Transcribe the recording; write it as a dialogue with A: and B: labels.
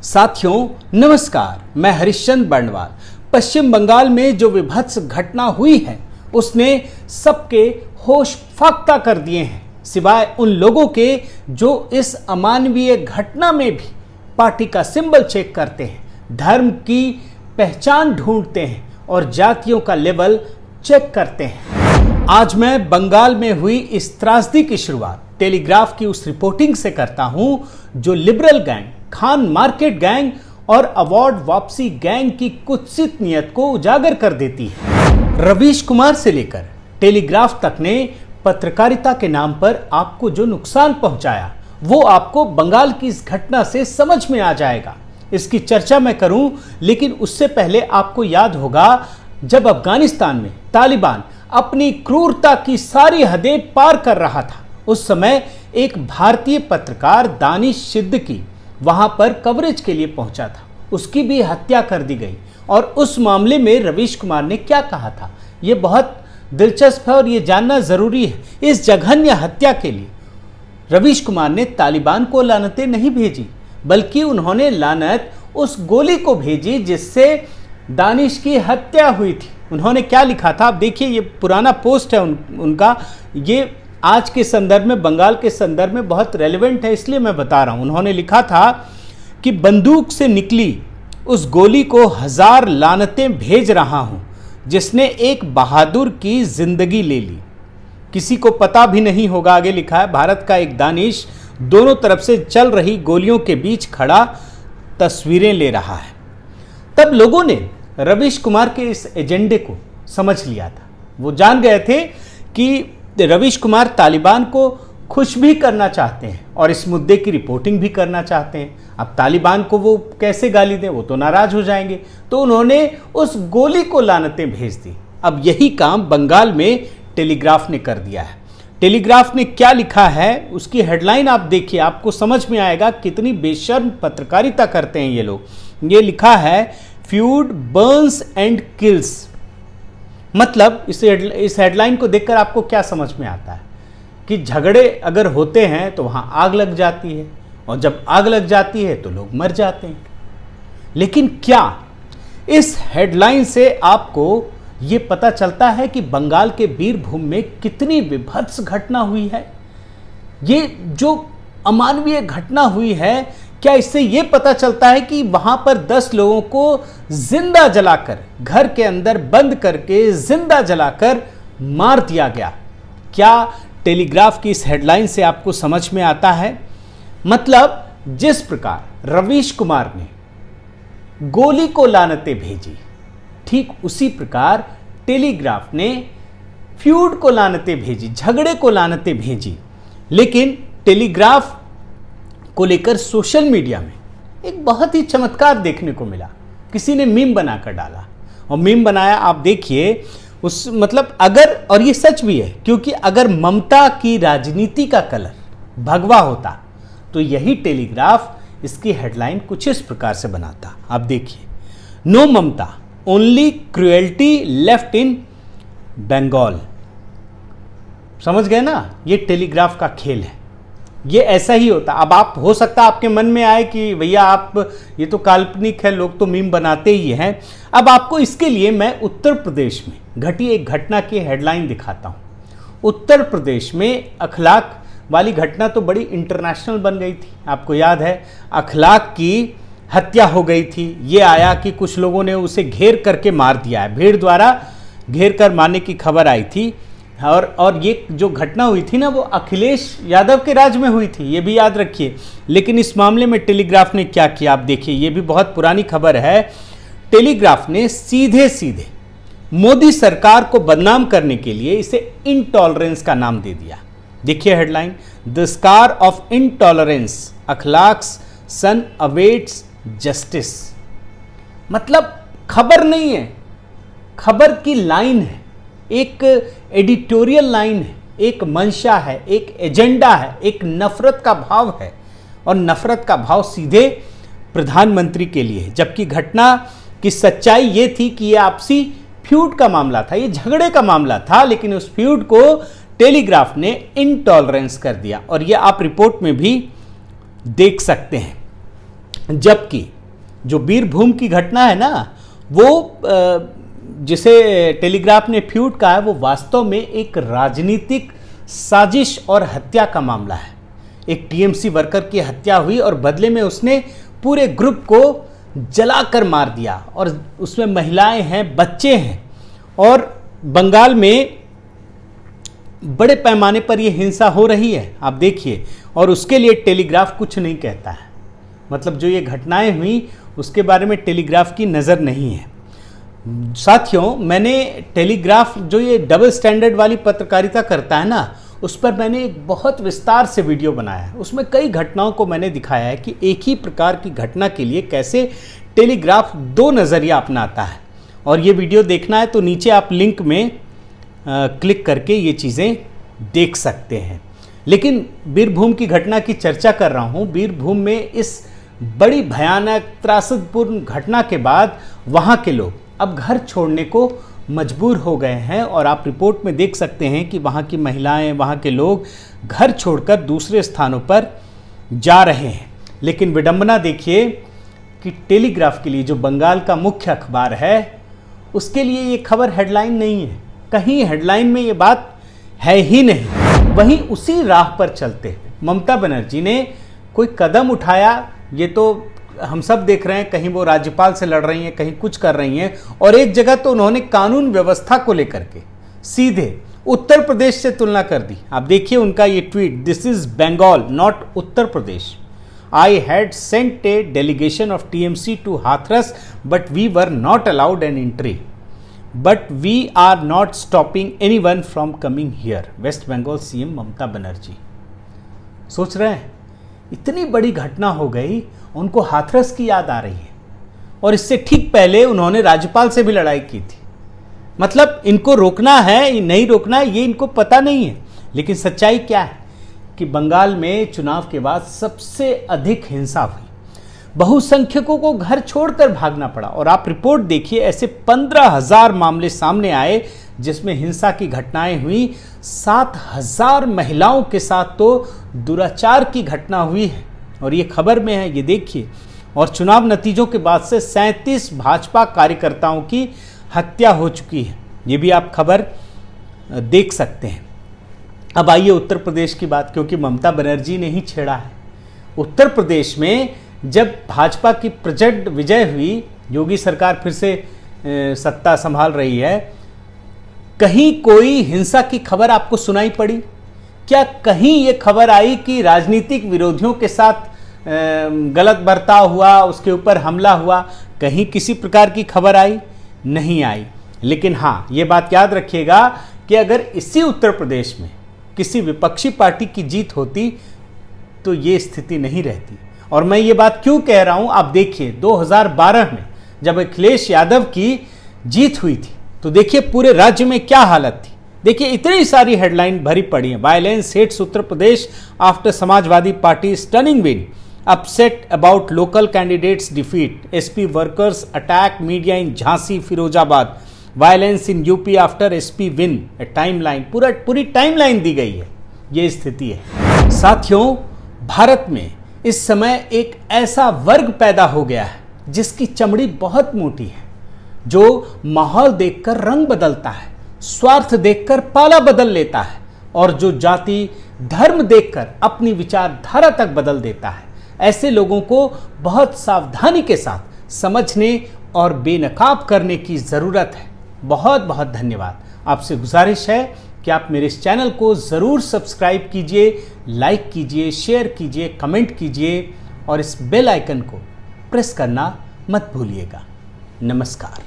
A: साथियों नमस्कार, मैं हरिश्चंद्र बर्णवाल। पश्चिम बंगाल में जो विभत्स घटना हुई है उसने सबके होश फाख्ता कर दिए हैं, सिवाय उन लोगों के जो इस अमानवीय घटना में भी पार्टी का सिंबल चेक करते हैं, धर्म की पहचान ढूंढते हैं और जातियों का लेवल चेक करते हैं। आज मैं बंगाल में हुई इस त्रासदी की शुरुआत टेलीग्राफ की उस रिपोर्टिंग से करता हूं जो liberal gang, Khan market gang और अवार्ड वापसी गैंग की कुत्सित नियत को उजागर कर देती है। रवीश कुमार से लेकर टेलीग्राफ तक ने पत्रकारिता के नाम पर आपको जो नुकसान पहुंचाया वो आपको बंगाल की इस घटना से समझ में आ जाएगा। इसकी चर्चा मैं करूं, लेकिन उससे पहले आपको याद होगा जब अफगानिस्तान में तालिबान अपनी क्रूरता की सारी हदें पार कर रहा था, उस समय एक भारतीय पत्रकार दानिश सिद्दीकी वहां पर कवरेज के लिए पहुंचा था। उसकी भी हत्या कर दी गई और उस मामले में रवीश कुमार ने क्या कहा था यह बहुत दिलचस्प है और यह जानना जरूरी है। इस जघन्य हत्या के लिए रवीश कुमार ने तालिबान को लानतें नहीं भेजी, बल्कि उन्होंने लानत उस गोली को भेजी जिससे दानिश की हत्या हुई थी। उन्होंने क्या लिखा था आप देखिए, ये पुराना पोस्ट है उनका, ये आज के संदर्भ में, बंगाल के संदर्भ में बहुत रेलेवेंट है, इसलिए मैं बता रहा हूं। उन्होंने लिखा था कि बंदूक से निकली उस गोली को 1000 लानतें भेज रहा हूं जिसने एक बहादुर की जिंदगी ले ली। किसी को पता भी नहीं होगा, आगे लिखा है, भारत का एक दानिश दोनों तरफ से चल रही गोलियों के बीच खड़ा तस्वीरें ले रहा है। तब लोगों ने रवीश कुमार के इस एजेंडे को समझ लिया था। वो जान गए थे कि रवीश कुमार तालिबान को खुश भी करना चाहते हैं और इस मुद्दे की रिपोर्टिंग भी करना चाहते हैं। अब तालिबान को वो कैसे गाली दें, वो तो नाराज हो जाएंगे, तो उन्होंने उस गोली को लानतें भेज दी। अब यही काम बंगाल में टेलीग्राफ ने कर दिया है। टेलीग्राफ ने क्या लिखा है उसकी हेडलाइन आप देखिए, आपको समझ में आएगा कितनी बेशर्म पत्रकारिता करते हैं ये लोग। ये लिखा है, फ्यूड बर्न्स एंड किल्स। मतलब इस हेडलाइन को देखकर आपको क्या समझ में आता है कि झगड़े अगर होते हैं तो वहां आग लग जाती है और जब आग लग जाती है तो लोग मर जाते हैं। लेकिन क्या इस हेडलाइन से आपको यह पता चलता है कि बंगाल के बीरभूम में कितनी विभत्स घटना हुई है? ये जो अमानवीय घटना हुई है, क्या इससे यह पता चलता है कि वहां पर 10 लोगों को जिंदा जलाकर, घर के अंदर बंद करके जिंदा जलाकर मार दिया गया? क्या टेलीग्राफ की इस हेडलाइन से आपको समझ में आता है? मतलब जिस प्रकार रवीश कुमार ने गोली को लानतें भेजी, ठीक उसी प्रकार टेलीग्राफ ने फ्यूड को लानतें भेजी, झगड़े को लानतें भेजी। लेकिन टेलीग्राफ को लेकर सोशल मीडिया में एक बहुत ही चमत्कार देखने को मिला। किसी ने मीम बनाकर डाला और मीम बनाया, आप देखिए उस मतलब अगर, और ये सच भी है, क्योंकि अगर ममता की राजनीति का कलर भगवा होता तो यही टेलीग्राफ इसकी हेडलाइन कुछ इस प्रकार से बनाता। आप देखिए, no Mamata, only cruelty left in Bengal. समझ गए ना, ये टेलीग्राफ का खेल है, ये ऐसा ही होता। अब आप, हो सकता है आपके मन में आए कि भैया आप, ये तो काल्पनिक है, लोग तो मीम बनाते ही हैं। अब आपको इसके लिए मैं उत्तर प्रदेश में घटी एक घटना की हेडलाइन दिखाता हूं। उत्तर प्रदेश में अखलाक वाली घटना तो बड़ी इंटरनेशनल बन गई थी। आपको याद है, अखलाक की हत्या हो गई थी। ये आया कि कुछ लोगों ने उसे घेर करके मार दिया है, भीड़ द्वारा घेर कर मारने की खबर आई थी। और ये जो घटना हुई थी ना, वो अखिलेश यादव के राज में हुई थी, ये भी याद रखिए। लेकिन इस मामले में टेलीग्राफ ने क्या किया आप देखिए, ये भी बहुत पुरानी खबर है। टेलीग्राफ ने सीधे सीधे मोदी सरकार को बदनाम करने के लिए इसे इंटॉलरेंस का नाम दे दिया। देखिए headline, the scar of intolerance, Akhlaq's son awaits justice. मतलब खबर नहीं है, खबर की लाइन है, एक एडिटोरियल लाइन है, एक मंशा है, एक एजेंडा है, एक नफरत का भाव है। और नफरत का भाव सीधे प्रधानमंत्री के लिए है, जबकि घटना की सच्चाई यह थी कि यह आपसी फ्यूड का मामला था, यह झगड़े का मामला था। लेकिन उस फ्यूड को टेलीग्राफ ने इंटॉलरेंस कर दिया और यह आप रिपोर्ट में भी देख सकते हैं। जबकि जो बीरभूम की घटना है ना, वो जिसे टेलीग्राफ ने फ्यूड कहा है, वो वास्तव में एक राजनीतिक साजिश और हत्या का मामला है। एक टीएमसी वर्कर की हत्या हुई और बदले में उसने पूरे ग्रुप को जलाकर मार दिया, और उसमें महिलाएं हैं, बच्चे हैं, और बंगाल में बड़े पैमाने पर यह हिंसा हो रही है, आप देखिए। और उसके लिए टेलीग्राफ कुछ नहीं कहता है। मतलब जो ये घटनाएं हुई उसके बारे में टेलीग्राफ की नज़र नहीं है। साथियों, मैंने टेलीग्राफ जो ये डबल स्टैंडर्ड वाली पत्रकारिता करता है ना, उस पर मैंने एक बहुत विस्तार से वीडियो बनाया है। उसमें कई घटनाओं को मैंने दिखाया है कि एक ही प्रकार की घटना के लिए कैसे टेलीग्राफ दो नज़रिया अपनाता है। और ये वीडियो देखना है तो नीचे आप लिंक में क्लिक करके ये चीज़ें देख सकते हैं। लेकिन बीरभूम की घटना की चर्चा कर रहा हूँ। बीरभूम में इस बड़ी भयानक त्रासदपूर्ण घटना के बाद वहाँ के लोग अब घर छोड़ने को मजबूर हो गए हैं, और आप रिपोर्ट में देख सकते हैं कि वहाँ की महिलाएं, वहाँ के लोग घर छोड़कर दूसरे स्थानों पर जा रहे हैं। लेकिन विडंबना देखिए कि टेलीग्राफ के लिए, जो बंगाल का मुख्य अखबार है, उसके लिए ये खबर हेडलाइन नहीं है। कहीं हेडलाइन में ये बात है ही नहीं। वहीं उसी राह पर चलते ममता बनर्जी ने कोई कदम उठाया, ये तो हम सब देख रहे हैं। कहीं वो राज्यपाल से लड़ रही हैं, कहीं कुछ कर रही हैं, और एक जगह तो उन्होंने कानून व्यवस्था को लेकर के सीधे उत्तर प्रदेश से तुलना कर दी। आप देखिए उनका ये tweet, this is Bengal not Uttar Pradesh. I had sent a delegation of TMC to Hathras but we were not allowed an entry, but we are not stopping anyone from coming here. West Bengal CM Mamata Banerjee. सोच रहे हैं, इतनी बड़ी घटना हो गई, उनको हाथरस की याद आ रही है। और इससे ठीक पहले उन्होंने राज्यपाल से भी लड़ाई की थी। मतलब इनको रोकना है, नहीं रोकना है, ये इनको पता नहीं है। लेकिन सच्चाई क्या है कि बंगाल में चुनाव के बाद सबसे अधिक हिंसा हुई। बहुसंख्यकों को घर छोड़कर भागना पड़ा। और आप रिपोर्ट देखिए, ऐसे 15,000 मामले सामने आए जिसमें हिंसा की घटनाएं हुई। 7,000 महिलाओं के साथ तो दुराचार की घटना हुई है, और ये खबर में है, ये देखिए। और चुनाव नतीजों के बाद से 37 भाजपा कार्यकर्ताओं की हत्या हो चुकी है। ये भी आप खबर देख सकते हैं। अब आइए उत्तर प्रदेश की बात, क्योंकि ममता बनर्जी ने ही छेड़ा है। उत्तर प्रदेश में जब भाजपा की प्रचंड विजय हुई, योगी सरकार फिर से सत्ता संभाल रही है, कहीं कोई हिंसा की खबर आपको सुनाई पड़ी क्या? कहीं ये खबर आई कि राजनीतिक विरोधियों के साथ गलत बर्ताव हुआ, उसके ऊपर हमला हुआ? कहीं किसी प्रकार की खबर आई? नहीं आई। लेकिन हाँ, ये बात याद रखिएगा कि अगर इसी उत्तर प्रदेश में किसी विपक्षी पार्टी की जीत होती तो ये स्थिति नहीं रहती। और मैं ये बात क्यों कह रहा हूं, आप देखिए 2012 में जब अखिलेश यादव की जीत हुई थी तो देखिए पूरे राज्य में क्या हालत थी। देखिए इतनी सारी हेडलाइन भरी पड़ी है। Violence hits Uttar Pradesh after Samajwadi party stunning win, upset about local candidates defeat, SP workers attack media in Jhansi Firozabad, violence in UP after SP win, A timeline, पूरी टाइमलाइन दी गई है। ये स्थिति है। साथियों, भारत में इस समय एक ऐसा वर्ग पैदा हो गया है जिसकी चमड़ी बहुत मोटी है, जो माहौल देखकर रंग बदलता है, स्वार्थ देखकर पाला बदल लेता है, और जो जाति धर्म देखकर अपनी विचारधारा तक बदल देता है। ऐसे लोगों को बहुत सावधानी के साथ समझने और बेनकाब करने की जरूरत है। बहुत बहुत धन्यवाद। आपसे गुजारिश है कि आप मेरे इस चैनल को ज़रूर सब्सक्राइब कीजिए, लाइक कीजिए, शेयर कीजिए, कमेंट कीजिए, और इस बेल आइकन को प्रेस करना मत भूलिएगा। नमस्कार।